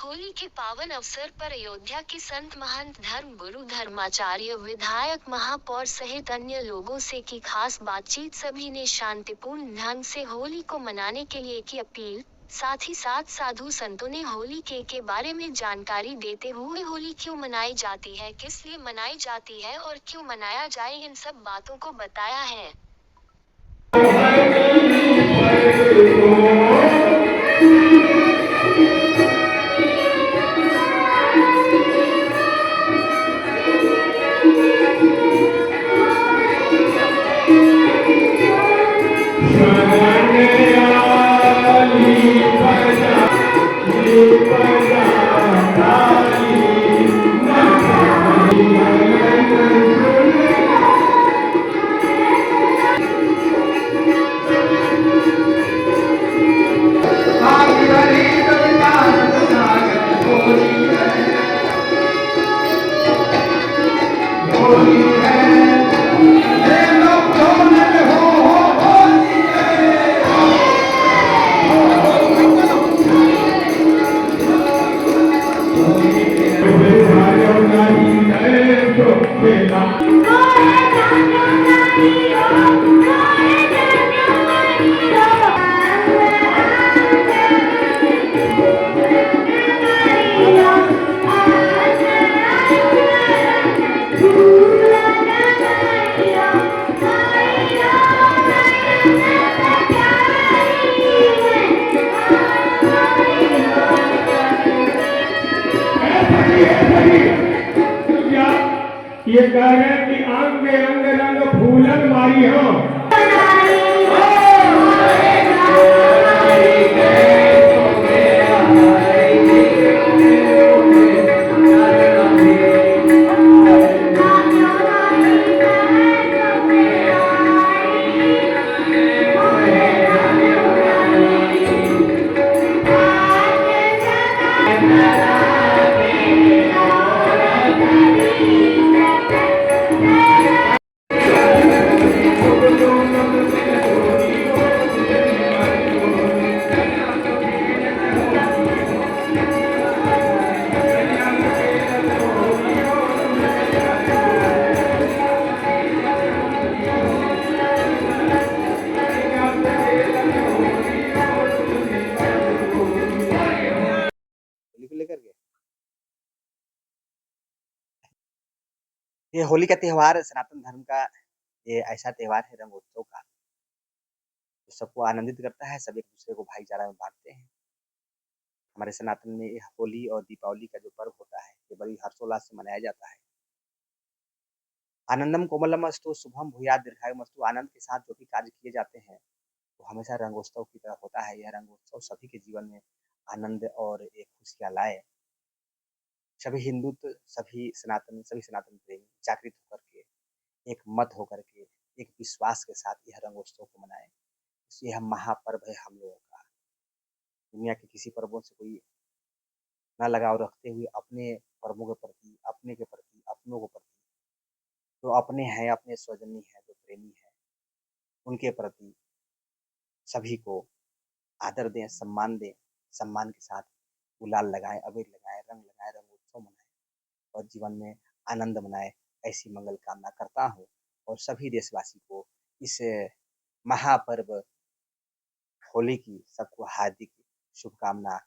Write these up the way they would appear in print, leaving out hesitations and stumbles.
होली के पावन अवसर पर अयोध्या के संत महंत धर्म गुरु धर्माचार्य विधायक महापौर सहित अन्य लोगों से की खास बातचीत। सभी ने शांतिपूर्ण ढंग से होली को मनाने के लिए की अपील। साथ ही साथ साधु संतों ने होली के बारे में जानकारी देते हुए होली क्यों मनाई जाती है, किस लिए मनाई जाती है और क्यों मनाया जाए, इन सब बातों को बताया है। ये कह रहे हैं कि अंग में अंग रंग फूलन मारी हो। ये होली का त्योहार सनातन धर्म का ये ऐसा त्योहार है रंगोत्सव का, जो सबको आनंदित करता है। सब एक दूसरे को भाईचारा में बांटते हैं। हमारे सनातन में ये होली और दीपावली का जो पर्व होता है, ये बड़ी हर्षोल्लास से मनाया जाता है। आनंदम कोमलम अस्तु शुभम भूयात् दीर्घायुमस्तु, आनंद के साथ जो भी कार्य किए जाते हैं वो हमेशा रंगोत्सव की तरह होता है। यह रंगोत्सव सभी के जीवन में आनंद और एक खुशियाँ लाए। सभी हिंदुत्व, सभी सनातन प्रेमी जागृत होकर के, एक मत होकर के, एक विश्वास के साथ यह रंगोत्सव को मनाएं। यह महापर्व है हम लोगों का। दुनिया के किसी पर्वों से कोई न लगाव रखते हुए अपने पर्वों के प्रति, अपने के प्रति, अपनों के प्रति, जो अपने हैं, अपने स्वजनी हैं, जो प्रेमी हैं, उनके प्रति सभी को आदर दें, सम्मान दें। सम्मान के साथ गुलाल लगाएं, अबीर लगाएं, रंग लगाएं, रंगोत्सव मनाएं और जीवन में आनंद मनाएं। ऐसी मंगल कामना करता हूँ और सभी देशवासी को इस महापर्व होली की सबको हार्दिक शुभकामना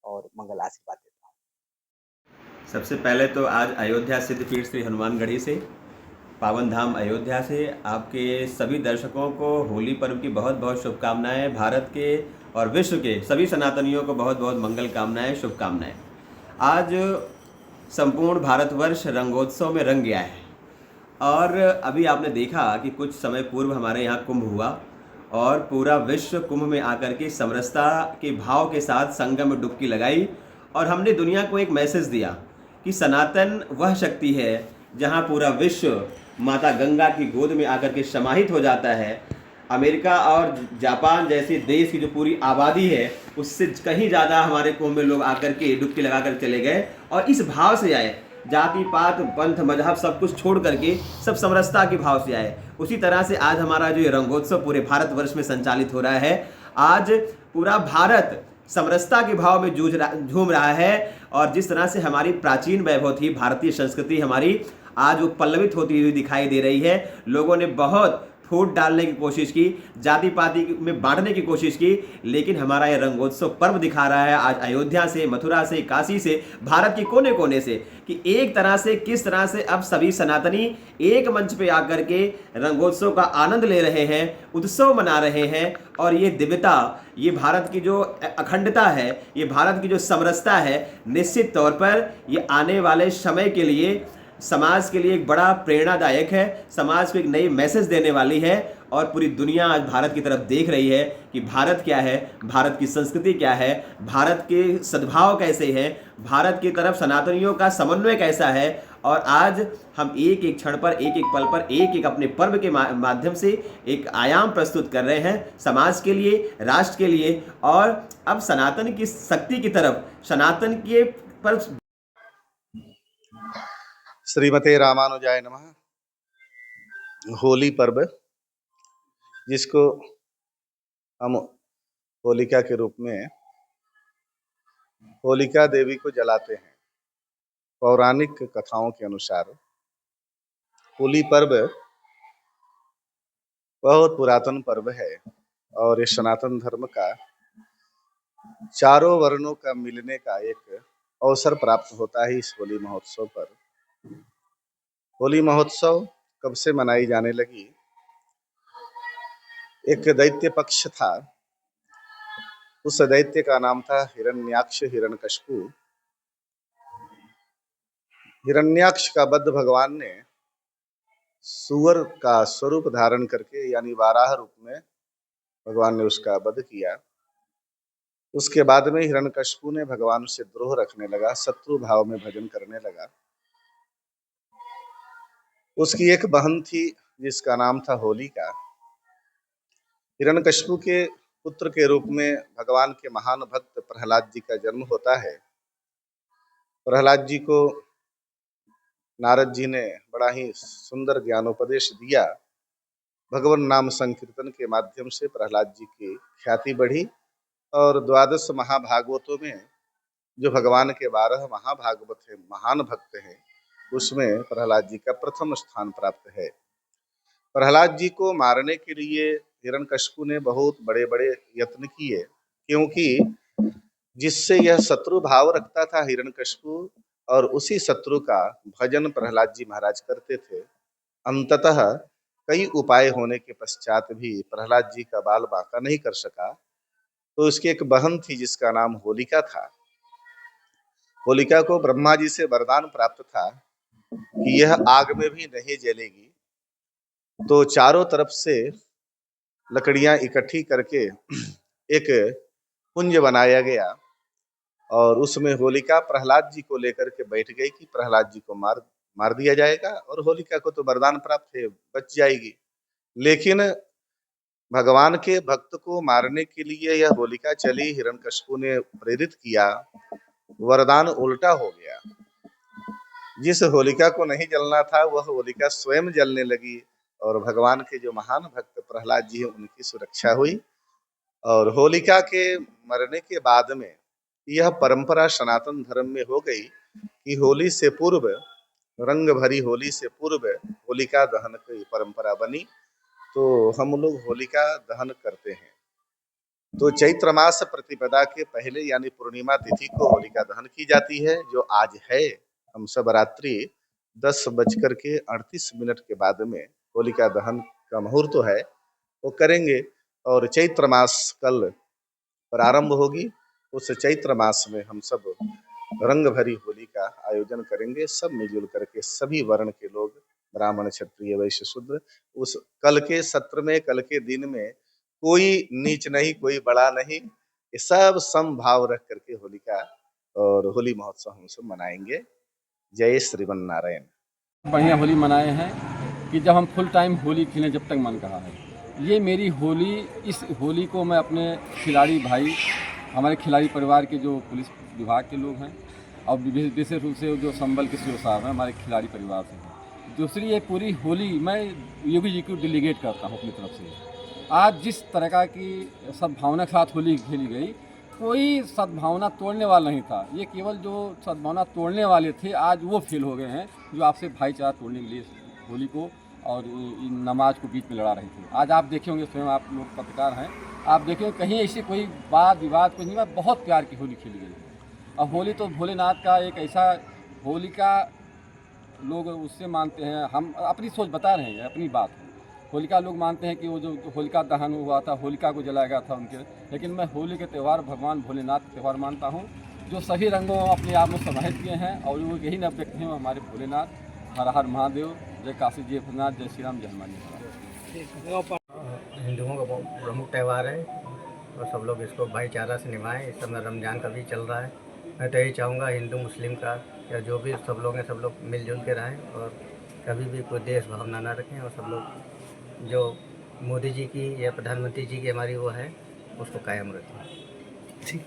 और मंगल आशीर्वाद देता हूँ। सबसे पहले तो आज अयोध्या सिद्धपीठ श्री हनुमानगढ़ी से, पावन धाम अयोध्या से आपके सभी दर्शकों को होली पर्व की बहुत बहुत शुभकामनाएं। भारत के और विश्व के सभी सनातनियों को बहुत बहुत मंगल कामनाएं, शुभकामनाएं। आज संपूर्ण भारतवर्ष रंगोत्सव में रंग गया है और अभी आपने देखा कि कुछ समय पूर्व हमारे यहाँ कुंभ हुआ और पूरा विश्व कुंभ में आकर के समरसता के भाव के साथ संगम में डुबकी लगाई और हमने दुनिया को एक मैसेज दिया कि सनातन वह शक्ति है जहाँ पूरा विश्व माता गंगा की गोद में आकर के समाहित हो जाता है। अमेरिका और जापान जैसे देश की जो पूरी आबादी है उससे कहीं ज़्यादा हमारे कुंभ में लोग आकर के डुबकी लगा कर चले गए और इस भाव से आए, जाति पात पंथ मजहब सब कुछ छोड़ करके सब समरसता के भाव से आए। उसी तरह से आज हमारा जो ये रंगोत्सव पूरे भारतवर्ष में संचालित हो रहा है। आज पूरा भारत समरसता के भाव में झूम रहा है। और जिस तरह से हमारी प्राचीन वैभव थी, भारतीय संस्कृति हमारी आज वो पल्लवित होती हुई दिखाई दे रही है। लोगों ने बहुत फूट डालने की कोशिश की, जाति पाति में बांटने की कोशिश की, लेकिन हमारा ये रंगोत्सव पर्व दिखा रहा है आज अयोध्या से, मथुरा से, काशी से, भारत के कोने कोने से, कि एक तरह से किस तरह से अब सभी सनातनी एक मंच पे आकर के रंगोत्सव का आनंद ले रहे हैं, उत्सव मना रहे हैं। और ये दिव्यता, ये भारत की जो अखंडता है, ये भारत की जो समरसता है, निश्चित तौर पर ये आने वाले समय के लिए समाज के लिए एक बड़ा प्रेरणादायक है, समाज को एक नई मैसेज देने वाली है। और पूरी दुनिया आज भारत की तरफ देख रही है कि भारत क्या है, भारत की संस्कृति क्या है, भारत के सद्भाव कैसे हैं, भारत की तरफ सनातनियों का समन्वय कैसा है। और आज हम एक एक क्षण पर, एक एक पल पर, एक एक अपने पर्व के माध्यम से एक आयाम प्रस्तुत कर रहे हैं समाज के लिए, राष्ट्र के लिए। और अब सनातन की शक्ति की तरफ, सनातन के पर श्रीमते रामानुजाय नमः। होली पर्व, जिसको हम होलिका के रूप में होलिका देवी को जलाते हैं। पौराणिक कथाओं के अनुसार होली पर्व बहुत पुरातन पर्व है और ये सनातन धर्म का चारों वर्णों का मिलने का एक अवसर प्राप्त होता है इस होली महोत्सव पर। होली महोत्सव कब से मनाई जाने लगी? एक दैत्य पक्ष था, उस दैत्य का नाम था हिरण्याक्ष, हिरण्यकशिपु। हिरण्याक्ष का वध भगवान ने सुअर का स्वरूप धारण करके, यानी वाराह रूप में भगवान ने उसका वध किया। उसके बाद में हिरण्यकशिपु ने भगवान से द्रोह रखने लगा, शत्रु भाव में भजन करने लगा। उसकी एक बहन थी जिसका नाम था होलिका। हिरण्यकशिपु के पुत्र के रूप में भगवान के महान भक्त प्रहलाद जी का जन्म होता है। प्रहलाद जी को नारद जी ने बड़ा ही सुंदर ज्ञानोपदेश दिया। भगवान नाम संकीर्तन के माध्यम से प्रहलाद जी की ख्याति बढ़ी और 12 महाभागवतों में जो भगवान के 12 महाभागवत हैं, महान भक्त हैं, उसमें प्रहलाद जी का प्रथम स्थान प्राप्त है। प्रहलाद जी को मारने के लिए हिरण्यकशिपु ने बहुत बड़े बड़े यत्न किए, क्योंकि जिससे यह शत्रु भाव रखता था हिरण्यकशिपु, और उसी शत्रु का भजन प्रहलाद जी महाराज करते थे। अंततः कई उपाय होने के पश्चात भी प्रहलाद जी का बाल बांका नहीं कर सका। तो उसकी एक बहन थी जिसका नाम होलिका था। होलिका को ब्रह्मा जी से वरदान प्राप्त था कि यह आग में भी नहीं जलेगी। तो चारों तरफ से लकड़ियां इकट्ठी करके एक कुंज बनाया गया और उसमें होलिका प्रहलाद जी को लेकर के बैठ गई कि प्रहलाद जी को मार दिया जाएगा और होलिका को तो वरदान प्राप्त है, बच जाएगी। लेकिन भगवान के भक्त को मारने के लिए यह होलिका चली, हिरण्यकशिपु ने प्रेरित किया, वरदान उल्टा हो गया। जिस होलिका को नहीं जलना था वह होलिका स्वयं जलने लगी और भगवान के जो महान भक्त प्रहलाद जी हैं उनकी सुरक्षा हुई। और होलिका के मरने के बाद में यह परंपरा सनातन धर्म में हो गई कि होली से पूर्व, रंग भरी होली से पूर्व होलिका दहन की परंपरा बनी। तो हम लोग होलिका दहन करते हैं। तो चैत्र मास प्रतिपदा के पहले यानी पूर्णिमा तिथि को होलिका दहन की जाती है, जो आज है। हम सब रात्रि 10:38 के बाद में होलिका दहन का मुहूर्त है, वो करेंगे। और चैत्र मास कल प्रारंभ होगी। उस चैत्र मास में हम सब रंग भरी होली का आयोजन करेंगे, सब मिलजुल करके, सभी वर्ण के लोग, ब्राह्मण, क्षत्रिय, वैश्य, शूद्र। उस कल के सत्र में, कल के दिन में कोई नीच नहीं, कोई बड़ा नहीं, ये सब समभाव रख करके होलिका और होली महोत्सव हम सब मनाएंगे। जय श्रीमन नारायण। बढ़िया होली मनाए हैं कि जब हम फुल टाइम होली खेलें जब तक मन कहा है। ये मेरी होली, इस होली को मैं अपने खिलाड़ी भाई, हमारे खिलाड़ी परिवार के जो पुलिस विभाग के लोग हैं और विशेष रूप से जो संबल के सीओ साहब हैं, हमारे खिलाड़ी परिवार से हैं। दूसरी ये पूरी होली मैं योगी जी को डेलीगेट करता हूँ अपनी तरफ से। आज जिस तरह की सब भावना के साथ होली खेली गई, कोई सद्भावना तोड़ने वाला नहीं था। ये केवल जो सद्भावना तोड़ने वाले थे आज वो फेल हो गए हैं, जो आपसे भाईचारा तोड़ने के लिए होली को और नमाज को बीच में लड़ा रहे थे। आज आप देखे होंगे, स्वयं आप लोग पत्रकार हैं, आप देखेंगे कहीं ऐसी कोई वाद विवाद कुछ नहीं हुआ, बहुत प्यार की होली खेली गई। और होली तो भोलेनाथ का एक ऐसा, होली का लोग उससे मानते हैं, हम अपनी सोच बता रहे हैं, अपनी बात है। होलिका लोग मानते हैं कि वो जो होलिका दहन हुआ था, होलिका को जलाया गया था उनके, लेकिन मैं होली के त्यौहार भगवान भोलेनाथ के त्यौहार मानता हूँ, जो सभी रंगों अपने आप में समाहित किए हैं। और वो यही न व्यक्त हैं हमारे भोलेनाथ। हर हर महादेव, जय काशी जय भोलेनाथ, जय श्री राम, जय हनुमान जी। हिंदुओं का प्रमुख त्यौहार है और सब लोग इसको भाईचारा से निभाएं। इस समय रमज़ान का भी चल रहा है। मैं तो यही चाहूँगा हिंदू मुस्लिम का या जो भी सब लोग हैं, सब लोग मिलजुल के रहें और कभी भी कोई देश भावना ना रखें, और सब लोग जो मोदी जी की या प्रधानमंत्री जी की हमारी वो है उसको कायम रखें। ठीक।